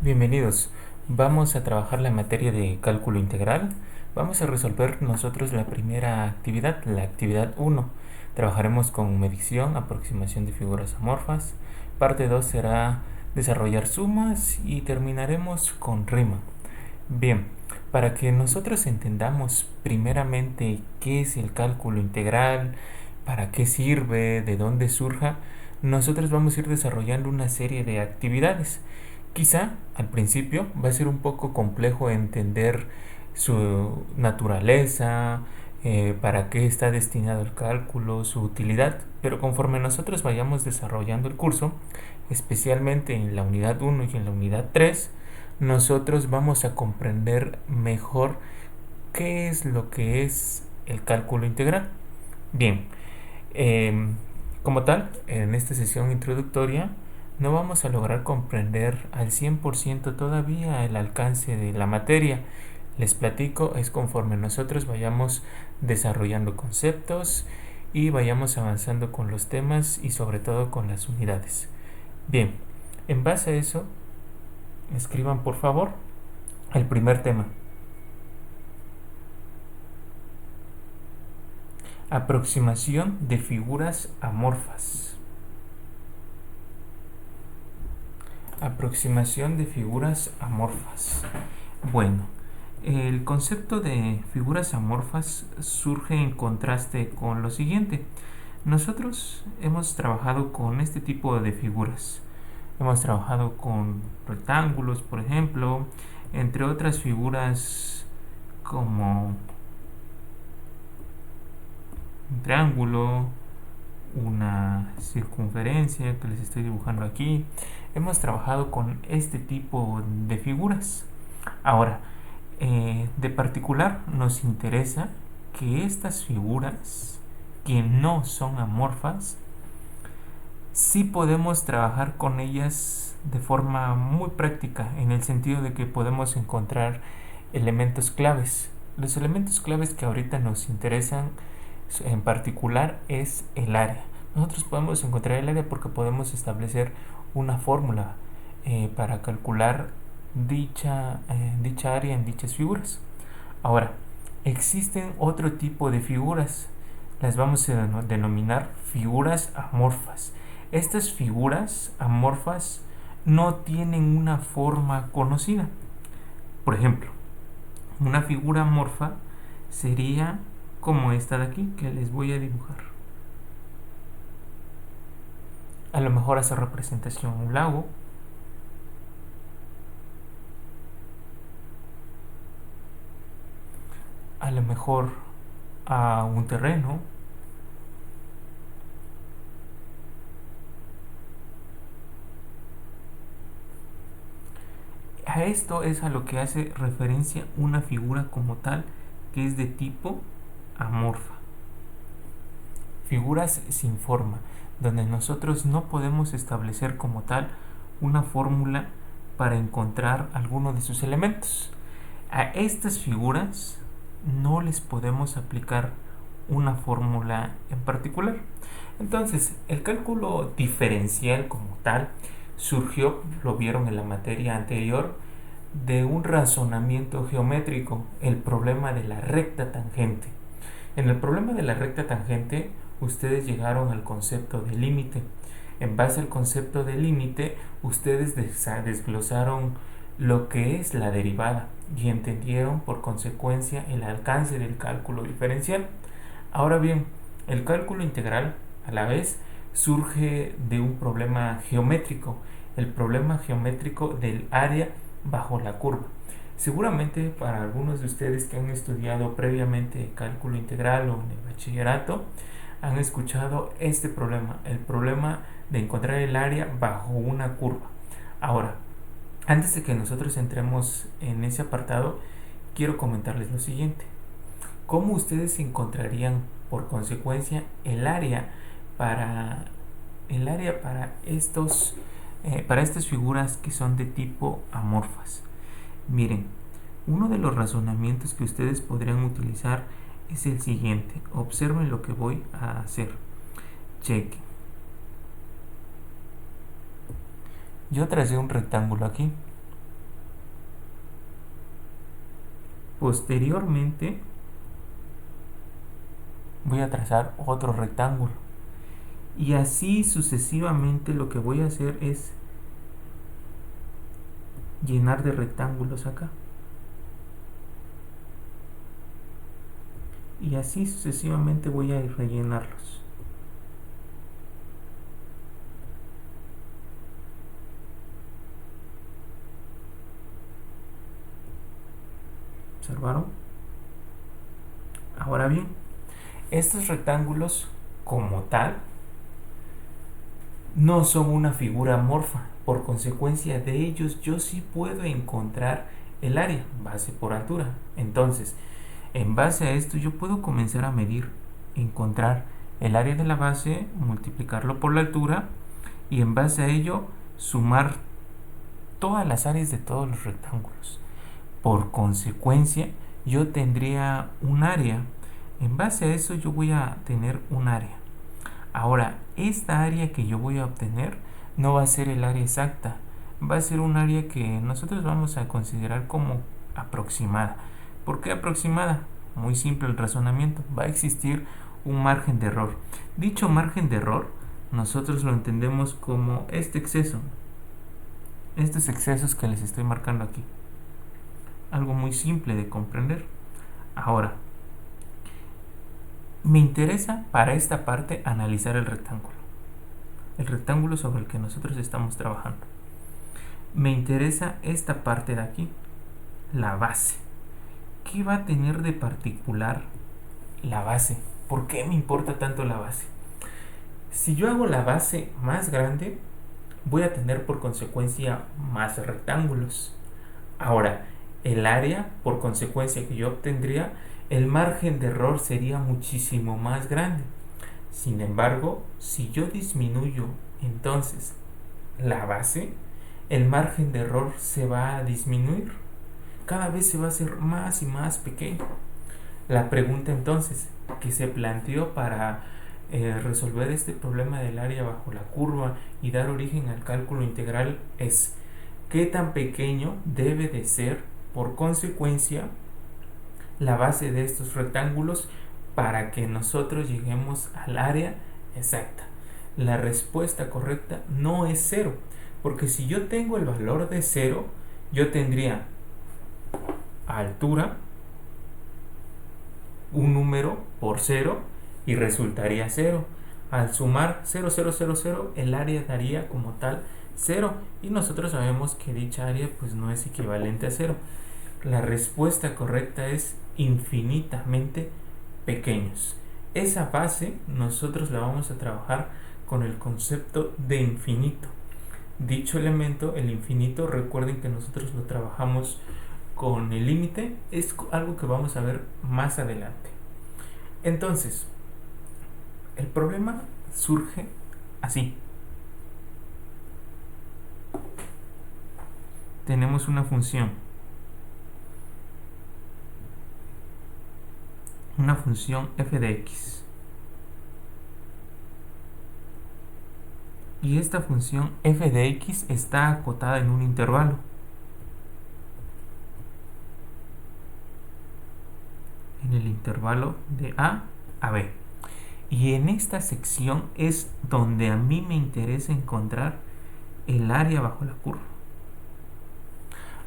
Bienvenidos. Vamos a trabajar la materia de cálculo integral. Vamos a resolver nosotros la primera actividad, la actividad 1. Trabajaremos con medición, aproximación de figuras amorfas. Parte 2 será desarrollar sumas y terminaremos con rima. Bien, para que nosotros entendamos primeramente qué es el cálculo integral, para qué sirve, de dónde surja, nosotros vamos a ir desarrollando una serie de actividades. Quizá al principio va a ser un poco complejo entender su naturaleza, para qué está destinado el cálculo, su utilidad, pero conforme nosotros vayamos desarrollando el curso, especialmente en la unidad 1 y en la unidad 3, nosotros vamos a comprender mejor qué es lo que es el cálculo integral. Bien, como tal, en esta sesión introductoria no vamos a lograr comprender al 100% todavía el alcance de la materia. Les platico, es conforme nosotros vayamos desarrollando conceptos y vayamos avanzando con los temas y sobre todo con las unidades. Bien, en base a eso, escriban por favor el primer tema. Aproximación de figuras amorfas. Aproximación de figuras amorfas. Bueno, el concepto de figuras amorfas surge en contraste con lo siguiente. Nosotros hemos trabajado con este tipo de figuras. Hemos trabajado con rectángulos, por ejemplo, entre otras figuras como un triángulo, una circunferencia que les estoy dibujando aquí. Hemos trabajado con este tipo de figuras. Ahora, de particular nos interesa que estas figuras que no son amorfas, sí podemos trabajar con ellas de forma muy práctica, en el sentido de que podemos encontrar elementos claves. Los elementos claves que ahorita nos interesan en particular es el área. Nosotros podemos encontrar el área porque podemos establecer una fórmula para calcular dicha área en dichas figuras. Ahora, existen otro tipo de figuras, las vamos a denominar figuras amorfas. Estas figuras amorfas no tienen una forma conocida. Por ejemplo, una figura amorfa sería como esta de aquí que les voy a dibujar. A lo mejor hace representación un lago, a lo mejor a un terreno, a esto es a lo que hace referencia una figura como tal que es de tipo amorfa. Figuras sin forma, donde nosotros no podemos establecer como tal una fórmula para encontrar alguno de sus elementos. A estas figuras no les podemos aplicar una fórmula en particular. Entonces, el cálculo diferencial como tal surgió, lo vieron en la materia anterior, de un razonamiento geométrico, el problema de la recta tangente. En el problema de la recta tangente, ustedes llegaron al concepto de límite. En base al concepto de límite, ustedes desglosaron lo que es la derivada y entendieron por consecuencia el alcance del cálculo diferencial. Ahora bien, el cálculo integral a la vez surge de un problema geométrico, el problema geométrico del área bajo la curva. Seguramente para algunos de ustedes que han estudiado previamente cálculo integral o en el bachillerato, han escuchado este problema, el problema de encontrar el área bajo una curva. Ahora, antes de que nosotros entremos en ese apartado, quiero comentarles lo siguiente. ¿Cómo ustedes encontrarían por consecuencia el área para estas figuras que son de tipo amorfas? Miren, uno de los razonamientos que ustedes podrían utilizar es el siguiente. Observen lo que voy a hacer. Chequen. Yo tracé un rectángulo aquí. Posteriormente voy a trazar otro rectángulo. Y así sucesivamente lo que voy a hacer es llenar de rectángulos acá. Y así sucesivamente voy a rellenarlos. ¿Observaron? Ahora bien, estos rectángulos como tal no son una figura amorfa. Por consecuencia de ellos yo sí puedo encontrar el área, base por altura. Entonces, en base a esto yo puedo comenzar a medir, encontrar el área de la base, multiplicarlo por la altura y en base a ello sumar todas las áreas de todos los rectángulos. Por consecuencia, yo tendría un área. En base a eso yo voy a tener un área. Ahora, esta área que yo voy a obtener no va a ser el área exacta. Va a ser un área que nosotros vamos a considerar como aproximada. ¿Por qué aproximada? Muy simple el razonamiento. Va a existir un margen de error. Dicho margen de error, nosotros lo entendemos como este exceso. Estos excesos que les estoy marcando aquí. Algo muy simple de comprender. Ahora, me interesa para esta parte analizar el rectángulo sobre el que nosotros estamos trabajando. Me interesa esta parte de aquí, la base. ¿Qué va a tener de particular la base? ¿Por qué me importa tanto la base? Si yo hago la base más grande, voy a tener por consecuencia más rectángulos. Ahora, el área, por consecuencia que yo obtendría, el margen de error sería muchísimo más grande. Sin embargo, si yo disminuyo entonces la base, el margen de error se va a disminuir. Cada vez se va a hacer más y más pequeño. La pregunta entonces que se planteó para resolver este problema del área bajo la curva y dar origen al cálculo integral es: ¿qué tan pequeño debe de ser por consecuencia la base de estos rectángulos para que nosotros lleguemos al área exacta? La respuesta correcta no es 0, porque si yo tengo el valor de 0, yo tendría altura, un número por 0 y resultaría 0. Al sumar 0, 0, 0, 0, el área daría como tal 0 y nosotros sabemos que dicha área pues no es equivalente a 0. La respuesta correcta es infinitamente pequeños. Esa base nosotros la vamos a trabajar con el concepto de infinito. Dicho elemento, el infinito, recuerden que nosotros lo trabajamos con el límite, es algo que vamos a ver más adelante. Entonces, el problema surge así. Tenemos una función f de x. Y esta función f de x está acotada en un intervalo. En el intervalo de a b. Y en esta sección es donde a mí me interesa encontrar el área bajo la curva.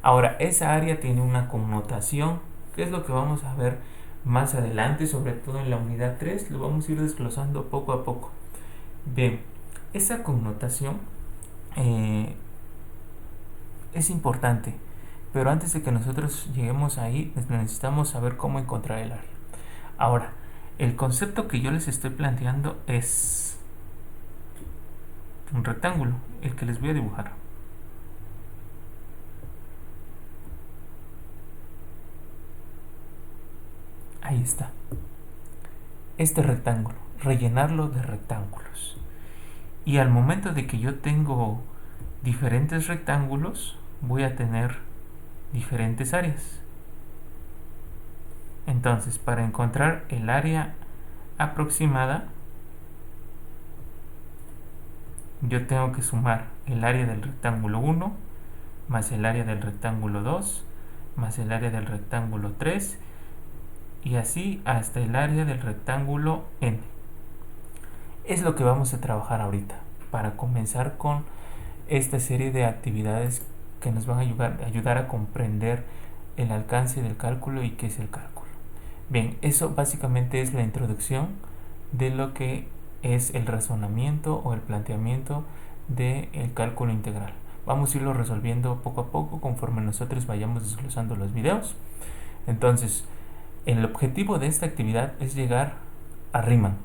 Ahora, esa área tiene una connotación, que es lo que vamos a ver más adelante, sobre todo en la unidad 3, lo vamos a ir desglosando poco a poco. Bien, esa connotación es importante, pero antes de que nosotros lleguemos ahí, necesitamos saber cómo encontrar el área. Ahora, el concepto que yo les estoy planteando es un rectángulo, el que les voy a dibujar. Ahí está. Este rectángulo, rellenarlo de rectángulos. Y al momento de que yo tengo diferentes rectángulos, voy a tener diferentes áreas. Entonces, para encontrar el área aproximada, yo tengo que sumar el área del rectángulo 1 más el área del rectángulo 2 más el área del rectángulo 3 y así hasta el área del rectángulo n. Es lo que vamos a trabajar ahorita para comenzar con esta serie de actividades que nos van a ayudar a comprender el alcance del cálculo y qué es el cálculo. Bien, eso básicamente es la introducción de lo que es el razonamiento o el planteamiento del cálculo integral. Vamos a irlo resolviendo poco a poco conforme nosotros vayamos desglosando los videos. Entonces, el objetivo de esta actividad es llegar a Riemann.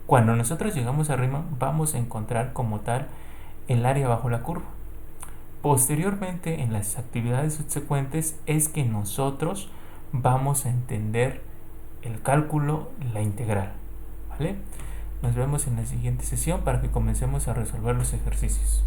Cuando nosotros llegamos a Riemann, vamos a encontrar como tal el área bajo la curva. Posteriormente, en las actividades subsecuentes, es que nosotros vamos a entender el cálculo, la integral. ¿Vale? Nos vemos en la siguiente sesión para que comencemos a resolver los ejercicios.